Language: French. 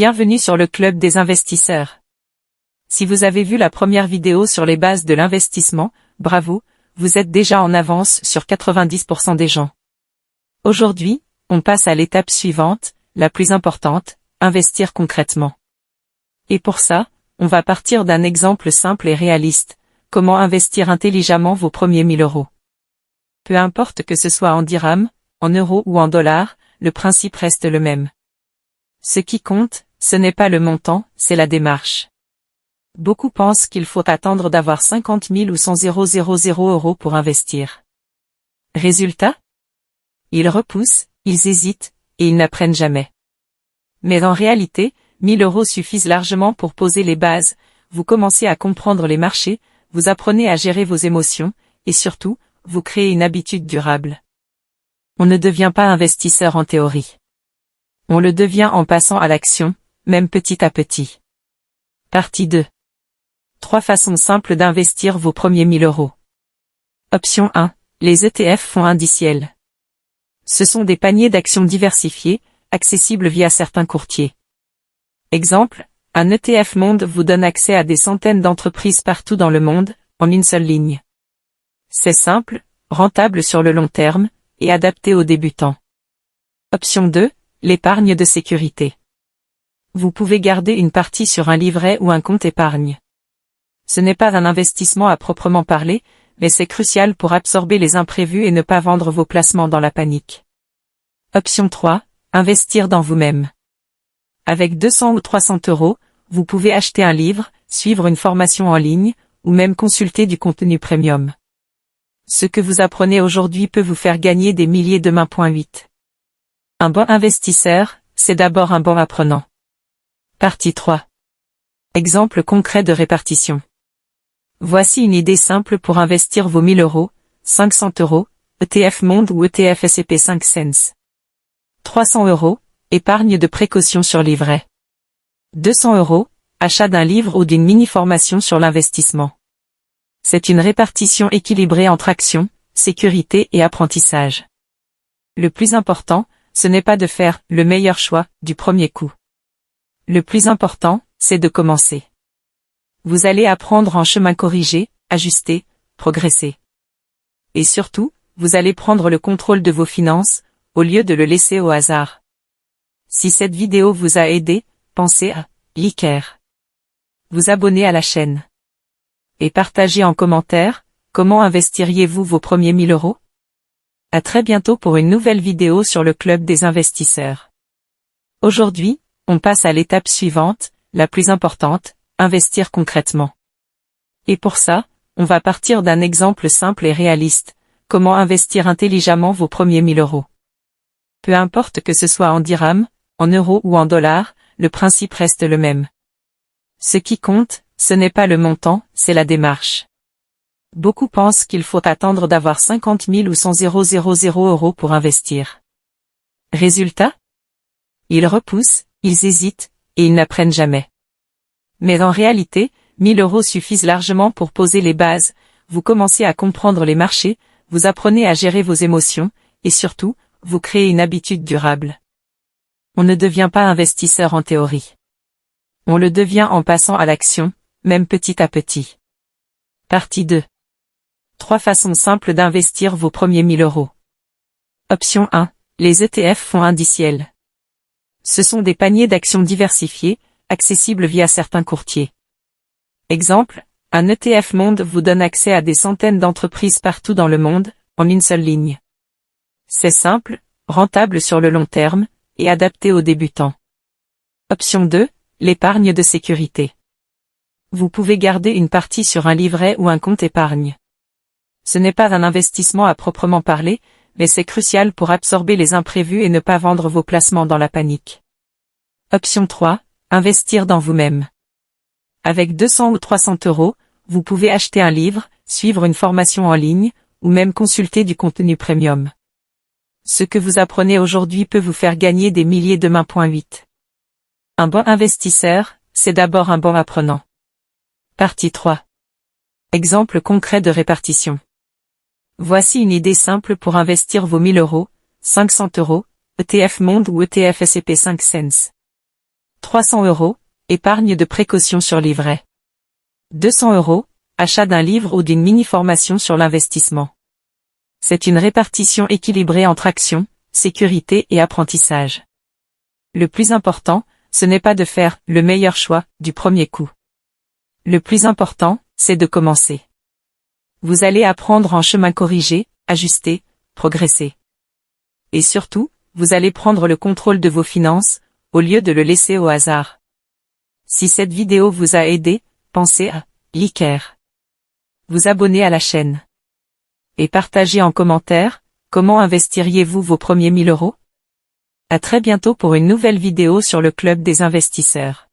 Bienvenue sur le club des investisseurs. Si vous avez vu la première vidéo sur les bases de l'investissement, bravo, vous êtes déjà en avance sur 90% des gens. Aujourd'hui, on passe à l'étape suivante, la plus importante, investir concrètement. Et pour ça, on va partir d'un exemple simple et réaliste, comment investir intelligemment vos premiers 1000 euros. Peu importe que ce soit en dirhams, en euros ou en dollars, le principe reste le même. Ce qui compte, ce n'est pas le montant, c'est la démarche. Beaucoup pensent qu'il faut attendre d'avoir 50 000 ou 100 000 euros pour investir. Résultat? Ils repoussent, ils hésitent, et ils n'apprennent jamais. Mais en réalité, 1000 euros suffisent largement pour poser les bases, vous commencez à comprendre les marchés, vous apprenez à gérer vos émotions, et surtout, vous créez une habitude durable. On ne devient pas investisseur en théorie. On le devient en passant à l'action, même petit à petit. Partie 2. 3 façons simples d'investir vos premiers 1000 euros. Option 1. Les ETF fonds indiciels. Ce sont des paniers d'actions diversifiés, accessibles via certains courtiers. Exemple, un ETF Monde vous donne accès à des centaines d'entreprises partout dans le monde, en une seule ligne. C'est simple, rentable sur le long terme, et adapté aux débutants. Option 2. L'épargne de sécurité. Vous pouvez garder une partie sur un livret ou un compte épargne. Ce n'est pas un investissement à proprement parler, mais c'est crucial pour absorber les imprévus et ne pas vendre vos placements dans la panique. Option 3. Investir dans vous-même. Avec 200 ou 300 euros, vous pouvez acheter un livre, suivre une formation en ligne, ou même consulter du contenu premium. Ce que vous apprenez aujourd'hui peut vous faire gagner des milliers demain. 8. Un bon investisseur, c'est d'abord un bon apprenant. Partie 3. Exemple concret de répartition. Voici une idée simple pour investir vos 1000 euros, 500 euros, ETF Monde ou ETF S&P 500. 300 euros, épargne de précaution sur livret. 200 euros, achat d'un livre ou d'une mini-formation sur l'investissement. C'est une répartition équilibrée entre action, sécurité et apprentissage. Le plus important, ce n'est pas de faire le meilleur choix du premier coup. Le plus important, c'est de commencer. Vous allez apprendre en chemin corrigé, ajuster, progresser. Et surtout, vous allez prendre le contrôle de vos finances, au lieu de le laisser au hasard. Si cette vidéo vous a aidé, pensez à liker, vous abonner à la chaîne. Et partagez en commentaire, comment investiriez-vous vos premiers 1000 euros? À très bientôt pour une nouvelle vidéo sur le club des investisseurs. Aujourd'hui, on passe à l'étape suivante, la plus importante, investir concrètement. Et pour ça, on va partir d'un exemple simple et réaliste, comment investir intelligemment vos premiers 1000 euros. Peu importe que ce soit en dirhams, en euros ou en dollars, le principe reste le même. Ce qui compte, ce n'est pas le montant, c'est la démarche. Beaucoup pensent qu'il faut attendre d'avoir 50 000 ou 100 000 euros pour investir. Résultat? Ils repoussent, ils hésitent, et ils n'apprennent jamais. Mais en réalité, 1000 euros suffisent largement pour poser les bases, vous commencez à comprendre les marchés, vous apprenez à gérer vos émotions, et surtout, vous créez une habitude durable. On ne devient pas investisseur en théorie. On le devient en passant à l'action, même petit à petit. Partie 2. 3 façons simples d'investir vos premiers 1000 euros. Option 1. Les ETF fonds indiciels. Ce sont des paniers d'actions diversifiés, accessibles via certains courtiers. Exemple, un ETF Monde vous donne accès à des centaines d'entreprises partout dans le monde, en une seule ligne. C'est simple, rentable sur le long terme, et adapté aux débutants. Option 2. L'épargne de sécurité. Vous pouvez garder une partie sur un livret ou un compte épargne. Ce n'est pas un investissement à proprement parler, mais c'est crucial pour absorber les imprévus et ne pas vendre vos placements dans la panique. Option 3. Investir dans vous-même. Avec 200 ou 300 euros, vous pouvez acheter un livre, suivre une formation en ligne, ou même consulter du contenu premium. Ce que vous apprenez aujourd'hui peut vous faire gagner des milliers demain. 8. Un bon investisseur, c'est d'abord un bon apprenant. Partie 3. Exemple concret de répartition. Voici une idée simple pour investir vos 1000 euros, 500 euros, ETF Monde ou ETF S&P 500. 300 €, épargne de précaution sur livret. 200 €, achat d'un livre ou d'une mini-formation sur l'investissement. C'est une répartition équilibrée entre action, sécurité et apprentissage. Le plus important, ce n'est pas de faire le meilleur choix du premier coup. Le plus important, c'est de commencer. Vous allez apprendre en chemin corrigé, ajuster, progresser. Et surtout, vous allez prendre le contrôle de vos finances, au lieu de le laisser au hasard. Si cette vidéo vous a aidé, pensez à liker, vous abonner à la chaîne et partagez en commentaire comment investiriez-vous vos premiers 1000 €. À très bientôt pour une nouvelle vidéo sur le Club des investisseurs.